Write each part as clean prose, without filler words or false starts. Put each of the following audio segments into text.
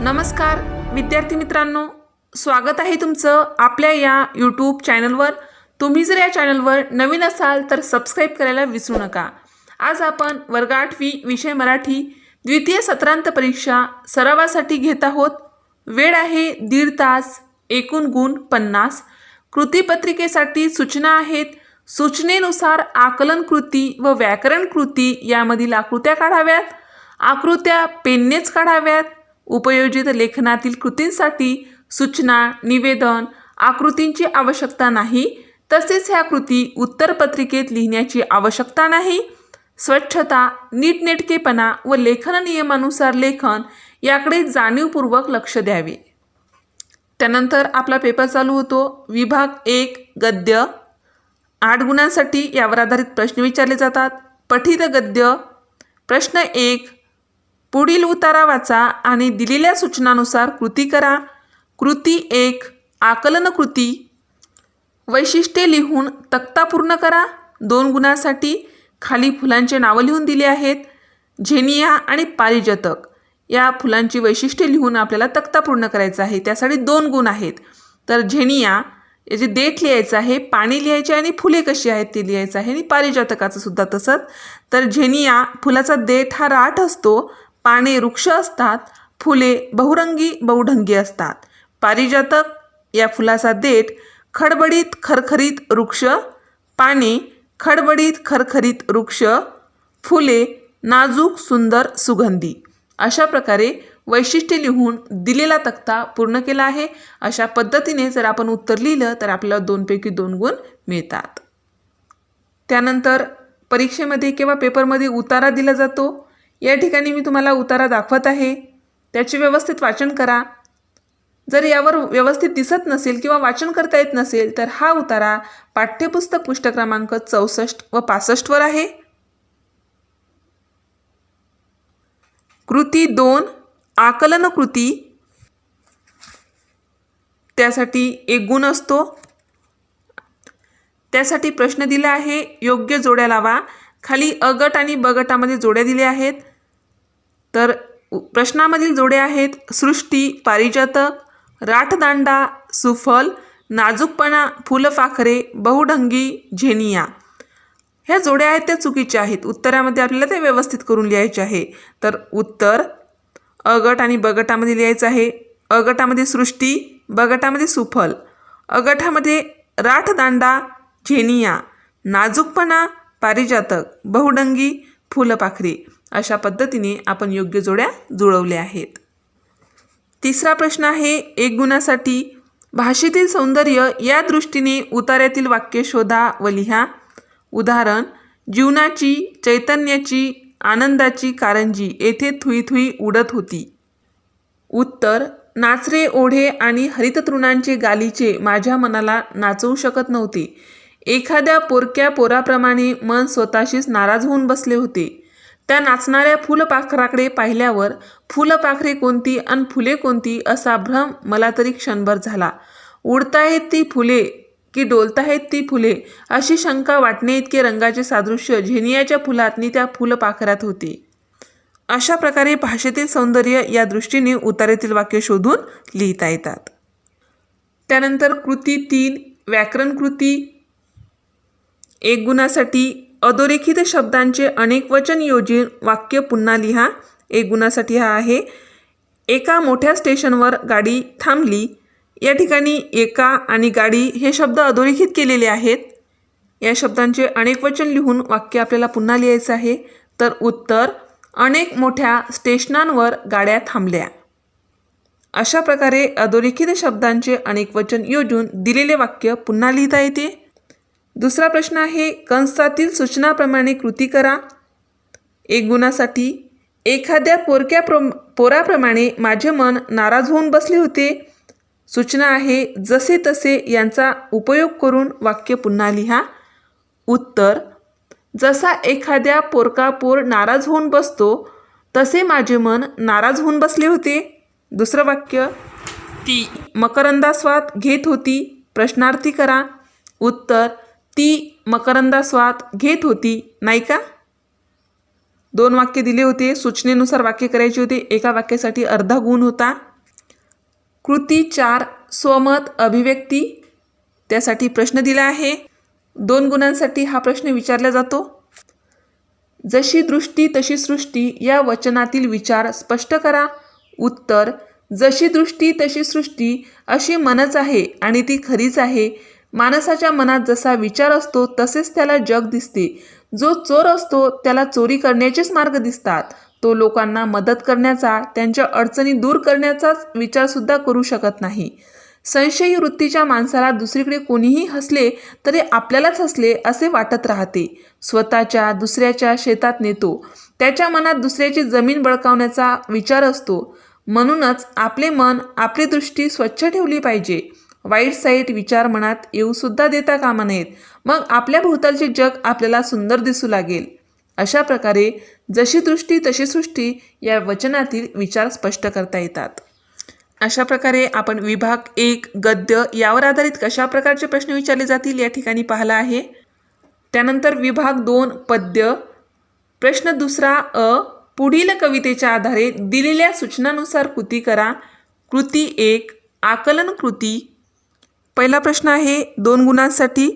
नमस्कार विद्यार्थी मित्रांनो, स्वागत आहे तुमचं आपल्या या यूट्यूब चॅनलवर। तुम्ही जर या चॅनलवर नवीन असाल तर सबस्क्राइब करायला विसरू नका। आज आपण वर्ग 8वी विषय मराठी द्वितीय सत्रांत परीक्षा सरावासाठी घेत आहोत। वेळ आहे 1.5 तास, एकूण गुण 50। कृतीपत्रिकेसाठी सूचना आहेत। सूचनेनुसार आकलन कृती व व्याकरण कृती यामधील आकृत्या काढाव्यात। आकृत्या पेननेच काढाव्यात। उपयोजित लेखनातील कृतींसाठी सूचना, निवेदन, आकृतींची आवश्यकता नाही। तसेच ह्या कृती उत्तरपत्रिकेत लिहिण्याची आवश्यकता नाही। स्वच्छता, नीटनेटकेपणा व लेखन नियमानुसार लेखन याकडे जाणीवपूर्वक लक्ष द्यावे। त्यानंतर आपला पेपर चालू होतो। विभाग 1 गद्य 8 गुणांसाठी यावर आधारित प्रश्न विचारले जातात। पठित गद्य प्रश्न 1, पुढील उतारा वाचा आणि दिलेल्या सूचनानुसार कृती करा। कृती 1, आकलन कृती। वैशिष्ट्ये लिहून तक्ता पूर्ण करा। 2 गुणांसाठी खाली फुलांचे नाव लिहून दिले आहेत। झेनिया आणि पारिजातक या फुलांची वैशिष्ट्ये लिहून आपल्याला तक्ता पूर्ण करायचा आहे। त्यासाठी 2 गुण आहेत। तर झेनिया याचे देठ लिहायचं आहे, पाणी लिहायचे आणि फुले कशी आहेत ते लिहायचं आहे। आणि पारिजातकाचं सुद्धा तसंच। तर झेनिया फुलाचा देठ हा राठ असतो, पाने वृक्ष असतात, फुले बहुरंगी बहुढंगी असतात। पारिजातक या फुलाचा देठ खडबडीत खरखरीत वृक्ष, पाने खडबडीत खरखरीत वृक्ष, फुले नाजूक सुंदर सुगंधी। अशा प्रकारे वैशिष्ट्ये लिहून दिलेला तक्ता पूर्ण केला आहे। अशा पद्धतीने जर आपण उत्तर लिहिलं तर आपल्याला 2 पैकी 2 गुण मिळतात। त्यानंतर परीक्षेमध्ये किंवा पेपरमध्ये उतारा दिला जातो। या ठिकाणी मी तुम्हाला उतारा दाखवत आहे, त्याचे व्यवस्थित वाचन करा। जर यावर व्यवस्थित दिसत नसेल किंवा वाचन करता येत नसेल तर हा उतारा पाठ्यपुस्तक पृष्ठ क्रमांक 64 व 65 वर आहे। कृती 2, आकलन कृती। त्यासाठी 1 गुण असतो। त्यासाठी प्रश्न दिला आहे, योग्य जोड्या लावा। खाली अ गट आणि ब गटामध्ये जोड्या दिल्या आहेत। तर प्रश्नामधील जोड्या आहेत सृष्टी, पारिजातक, राठदांडा, सुफल, नाजूकपणा, फुलपाखरे, बहुढंगी, झेनिया। ह्या जोड्या आहेत त्या चुकीच्या आहेत। उत्तरामध्ये आपल्याला ते व्यवस्थित करून लिहायचे आहे। तर उत्तर अ गट आणि ब गटामध्ये लिहायचं आहे। अ गटामध्ये सृष्टी, ब गटामध्ये सुफल, अ गटामध्ये राठदांडा, झेनिया, नाजूकपणा, पारिजातक, बहुढंगी, फुलपाखरे। अशा पद्धतीने आपण योग्य जोड्या जुळवल्या आहेत। तिसरा प्रश्न आहे 1 गुणासाठी, भाषेतील सौंदर्य या दृष्टीने उतार्यातील वाक्य शोधा व लिहा। उदाहरण, जीवनाची, चैतन्याची, आनंदाची कारंजी येथे थुई थुई उडत होती। उत्तर, नाचरे ओढे आणि हरिततृणांचे गालीचे माझ्या मनाला नाचवू शकत नव्हते। एखाद्या पोरक्या पोराप्रमाणे मन स्वतःशीच नाराज होऊन बसले होते। त्या नाचणाऱ्या फुलपाखराकडे पाहिल्यावर फुलपाखरे कोणती आणि फुले कोणती असा भ्रम मला तरी क्षणभर झाला। उडताहेत ती फुले की डोलताहेत ती फुले अशी शंका वाटणे इतके रंगाचे सादृश्य झेनियाच्या फुलातनी त्या फुलपाखरात होते। अशा प्रकारे भाषेतील सौंदर्य या दृष्टीने उतार्यातील वाक्य शोधून लिहिता येतात। त्यानंतर कृती 3, व्याकरण कृती। 1 गुणासाठी, अधोरेखित शब्दांचे अनेक वचन योजून वाक्य पुन्हा लिहा। 1 गुणासाठी हा आहे, एका मोठ्या स्टेशनवर गाडी थांबली। या ठिकाणी एका आणि गाडी हे शब्द अधोरेखित केलेले आहेत। या शब्दांचे अनेक वचन लिहून वाक्य आपल्याला पुन्हा लिहायचं आहे। तर उत्तर, अनेक मोठ्या स्टेशनांवर गाड्या थांबल्या। अशा प्रकारे अधोरेखित शब्दांचे अनेक वचन योजून दिलेले वाक्य पुन्हा लिहिता येते। दुसरा प्रश्न आहे, कंसातील सूचनाप्रमाणे कृती करा। 1 गुणासाठी, एखाद्या पोरक्या पोराप्रमाणे माझे मन नाराज होऊन बसले होते। सूचना आहे, जसे तसे यांचा उपयोग करून वाक्य पुन्हा लिहा। उत्तर, जसा एखाद्या पोरका पोर नाराज होऊन बसतो तसे माझे मन नाराज होऊन बसले होते। दुसरं वाक्य, ती मकरंदास्वाद घेत होती। प्रश्नार्थी करा। उत्तर, ती मकरंदास्वाद घेत होती नाही का। 2 वाक्य दिले होते, सूचनेनुसार वाक्य करायचे होते। एका वाक्यासाठी अर्धा गुण होता। कृती 4 स्वमत अभिव्यक्ती, त्यासाठी प्रश्न दिला आहे. 2 गुणांसाठी हा प्रश्न विचारला जातो. जशी दृष्टी तशी सृष्टी या वचनातील विचार स्पष्ट करा. उत्तर, जशी दृष्टी तशी सृष्टी अशी मनच आहे आणि ती खरीच आहे. माणसाच्या मनात जसा विचार असतो तसेच त्याला जग दिसते. जो चोर असतो त्याला चोरी करण्याचेच मार्ग दिसतात. तो लोकांना मदत करण्याचा, त्यांच्या अडचणी दूर करण्याचाच विचारसुद्धा करू शकत नाही. संशयी वृत्तीच्या माणसाला दुसरीकडे कोणीही हसले तरी आपल्यालाच हसले असे वाटत राहते. स्वतःच्या दुसऱ्याच्या शेतात नेतो. त्याच्या मनात दुसऱ्याची जमीन बळकावण्याचा विचार असतो. म्हणूनच आपले मन, आपली दृष्टी स्वच्छ ठेवली पाहिजे. वाईट साईट विचार मनात येऊसुद्धा देता कामा नयेत. मग आपल्या भोवतालचे जग आपल्याला सुंदर दिसू लागेल. अशा प्रकारे जशी दृष्टी तशी सृष्टी या वचनातील विचार स्पष्ट करता येतात. अशा प्रकारे आपण विभाग 1 गद्य यावर आधारित कशा प्रकारचे प्रश्न विचारले जातील या ठिकाणी पाहिलं आहे. त्यानंतर विभाग 2 पद्य. प्रश्न दुसरा अ. पुढील कवितेच्या आधारे दिलेल्या सूचनानुसार कृती करा. कृती 1 आकलन कृती. पहिला प्रश्न आहे 2 गुणांसाठी.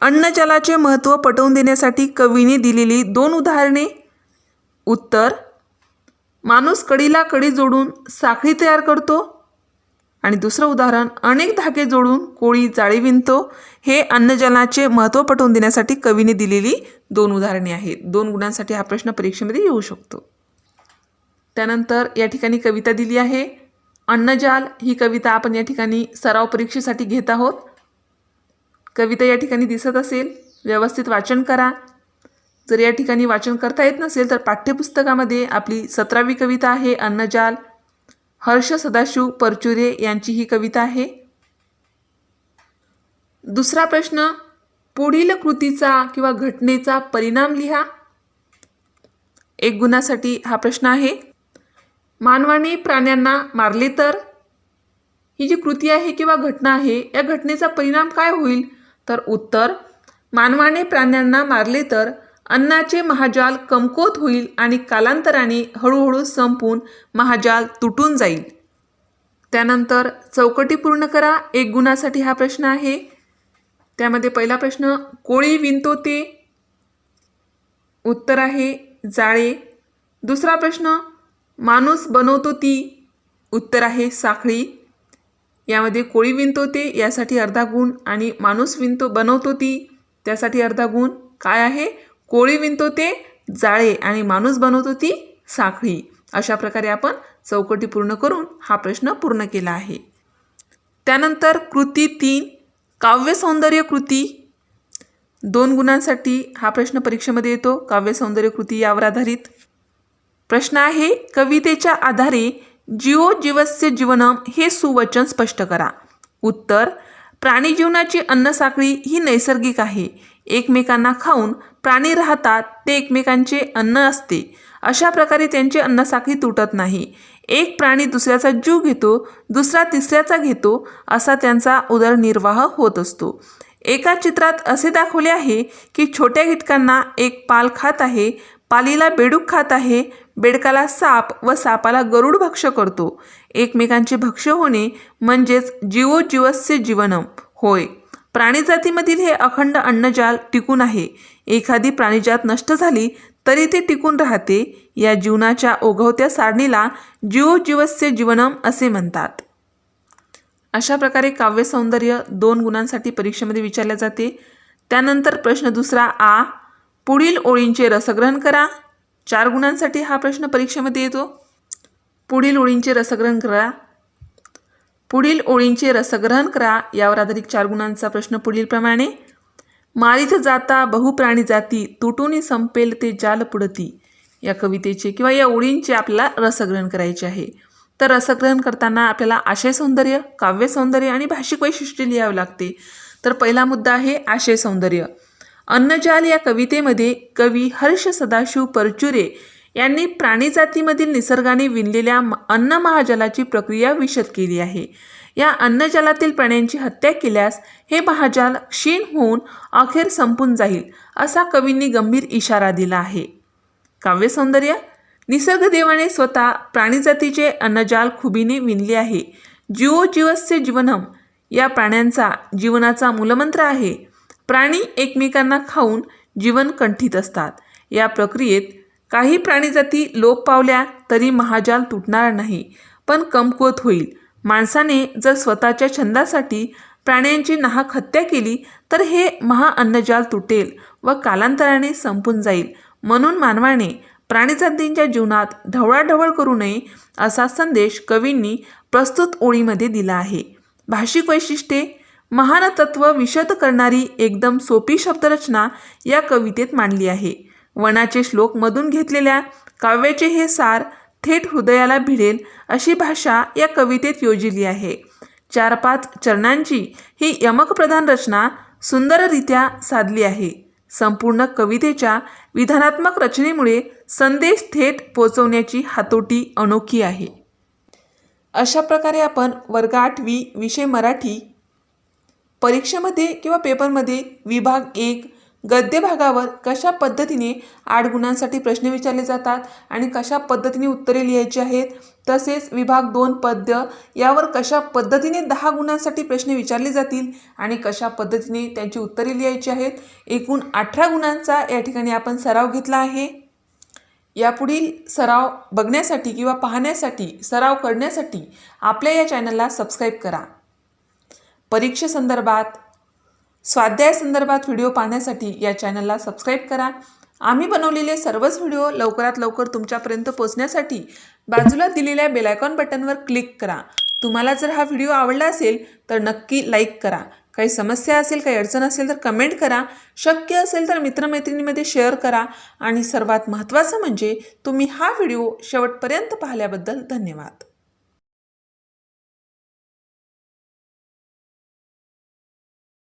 अन्नजलाचे महत्त्व पटवून देण्यासाठी कवीने दिलेली 2 उदाहरणे. उत्तर, माणूस कडीला कडी जोडून साखळी तयार करतो. आणि दुसरं उदाहरण, अनेक धागे जोडून कोळी जाळी विणतो. हे अन्नजलाचे महत्त्व पटवून देण्यासाठी कवीने दिलेली 2 उदाहरणे आहेत. 2 गुणांसाठी हा प्रश्न परीक्षेमध्ये येऊ शकतो. त्यानंतर या ठिकाणी कविता दिली आहे. अन्नजाल ही कविता आपण या ठिकाणी सराव परीक्षेसाठी घेत आहोत. कविता या ठिकाणी दिसत असेल, व्यवस्थित वाचन करा. जर या ठिकाणी वाचन करता येत नसेल तर पाठ्यपुस्तकामध्ये आपली 17वी कविता आहे अन्नजाल. हर्ष सदाशिव परचुरे यांची ही कविता आहे. दुसरा प्रश्न, पुढील कृतीचा किंवा घटनेचा परिणाम लिहा. 1 गुणासाठी हा प्रश्न आहे. मानवाने प्राण्यांना मारले तर. ही जी कृती आहे किंवा घटना आहे या घटनेचा परिणाम काय होईल? तर उत्तर, मानवाने प्राण्यांना मारले तर अन्नाचे महाजाल कमकुवत होईल आणि कालांतराने हळूहळू संपून महाजाल तुटून जाईल. त्यानंतर चौकटी पूर्ण करा. 1 गुणासाठी हा प्रश्न आहे. त्यामध्ये पहिला प्रश्न, कोळी विणतो ते. उत्तर आहे जाळे. दुसरा प्रश्न, माणूस बनवतो ती. उत्तर आहे साखळी. यामध्ये कोळी विणतो ते यासाठी अर्धा गुण आणि माणूस बनवतो ती त्यासाठी अर्धा गुण. काय आहे? कोळी विणतो ते जाळे आणि माणूस बनवतो ती साखळी. अशा प्रकारे आपण चौकटी पूर्ण करून हा प्रश्न पूर्ण केला आहे. त्यानंतर कृती 3 काव्य सौंदर्य कृती. 2 गुणांसाठी हा प्रश्न परीक्षेमध्ये येतो. काव्य सौंदर्य कृती यावर आधारित प्रश्न आहे. कवितेच्या आधारे जीवो जीवस्य जीवनम हे सुवचन स्पष्ट करा. उत्तर, प्राणी जीवनाची अन्नसाखळी ही नैसर्गिक आहे. एकमेकांना खाऊन प्राणी राहतात, ते एकमेकांचे अन्न असते. अशा प्रकारे त्यांची अन्नसाखळी तुटत नाही. एक प्राणी दुसऱ्याचा जीव घेतो, दुसरा तिसऱ्याचा घेतो, असा त्यांचा उदरनिर्वाह होत असतो. एका चित्रात असे दाखवले आहे की छोट्या कीटकांना एक पाल खात आहे, पालीला बेडूक खात आहे, बेडकाला साप व सापाला गरुड भक्ष्य करतो. एकमेकांचे भक्ष्य होणे म्हणजेच जीवो जीवस्य जीवनम होय. प्राणीजातीमधील हे अखंड अन्नजाल टिकून आहे. एखादी प्राणीजात नष्ट झाली तरी ते टिकून राहते. या जीवनाच्या ओघवत्या सारणीला जीवो जीवस्य जीवनम असे म्हणतात. अशा प्रकारे काव्य सौंदर्य 2 गुणांसाठी परीक्षेमध्ये विचारले जाते. त्यानंतर प्रश्न दुसरा आ. पुढील ओळींचे रसग्रहण करा. 4 गुणांसाठी हा प्रश्न परीक्षेमध्ये येतो. पुढील ओळींचे रसग्रहण करा. पुढील ओळींचे रसग्रहण करा यावर आधारित 4 गुणांचा प्रश्न पुढील प्रमाणे. मारीत जाता बहुप्राणी जाती, तुटून संपेल ते जाल पुढती. या कवितेचे किंवा या ओळींचे आपल्याला रसग्रहण करायचे आहे. तर रसग्रहण करताना आपल्याला आशय सौंदर्य, काव्य सौंदर्य आणि भाषिक वैशिष्ट्ये लिहावे लागते. तर पहिला मुद्दा आहे आशय सौंदर्य. अन्नजाल या कवितेमध्ये कवी हर्ष सदाशिव परचुरे यांनी प्राणीजातीमधील निसर्गाने विणलेल्या अन्न महाजालाची प्रक्रिया विशद केली आहे. या अन्नजालातील प्राण्यांची हत्या केल्यास हे महाजाल क्षीण होऊन अखेर संपून जाईल असा कवींनी गंभीर इशारा दिला आहे. काव्य सौंदर्य. निसर्गदेवाने स्वतः प्राणीजातीचे अन्नजाल खुबीने विणले आहे. जीवो जीवस्य जीवनम या प्राण्यांचा जीवनाचा मूलमंत्र आहे. प्राणी एकमेकांना खाऊन जीवन कंठीत असतात. या प्रक्रियेत काही प्राणीजाती लोप पावल्या तरी महाजाल तुटणार नाही, पण कमकुवत होईल. माणसाने जर स्वतःच्या छंदासाठी प्राण्यांची नाहक हत्या केली तर हे महाअन्नजाल तुटेल व कालांतराने संपून जाईल. म्हणून मानवाने प्राणीजातींच्या जीवनात ढवळाढवळ करू नये असा संदेश कवींनी प्रस्तुत ओळीमध्ये दिला आहे. भाषिक वैशिष्ट्ये. महान तत्व विशद करणारी एकदम सोपी शब्दरचना या कवितेत मांडली आहे. वनाचे श्लोक मधून घेतलेल्या काव्याचे हे सार थेट हृदयाला भिडेल अशी भाषा या कवितेत योजिली आहे. 4-5 चरणांची ही यमकप्रधान रचना सुंदररित्या साधली आहे. संपूर्ण कवितेच्या विधानात्मक रचनेमुळे संदेश थेट पोचवण्याची हातोटी अनोखी आहे. अशा प्रकारे आपण वर्ग 8वी विषय मराठी परीक्षेमध्ये किंवा पेपरमध्ये विभाग 1 गद्य भागावर कशा पद्धतीने 8 गुणांसाठी प्रश्न विचारले जातात आणि कशा पद्धतीने उत्तरे लिहायची आहेत, तसेच विभाग 2 पद्य यावर कशा पद्धतीने 10 गुणांसाठी प्रश्न विचारले जातील आणि कशा पद्धतीने त्यांची उत्तरे लिहायची आहेत, एकूण 18 गुणांचा या ठिकाणी आपण सराव घेतला आहे. यापुढील सराव बघण्यासाठी किंवा पाहण्यासाठी, सराव करण्यासाठी आपल्या या चॅनलला सबस्क्राईब करा. परीक्षेसंदर्भात, स्वाध्यायासंदर्भात व्हिडिओ पाहण्यासाठी या चॅनलला सबस्क्राईब करा. आम्ही बनवलेले सर्वच व्हिडिओ लवकरात लवकर तुमच्यापर्यंत पोहोचण्यासाठी बाजूला दिलेल्या बेल आयकॉन बटनवर क्लिक करा. तुम्हाला जर हा व्हिडिओ आवडला असेल तर नक्की लाईक करा. काही समस्या असेल, काही अडचण असेल तर कमेंट करा. शक्य असेल तर मित्रमैत्रिणींमध्ये शेअर करा. आणि सर्वात महत्त्वाचं म्हणजे तुम्ही हा व्हिडिओ शेवटपर्यंत पाहिल्याबद्दल धन्यवाद.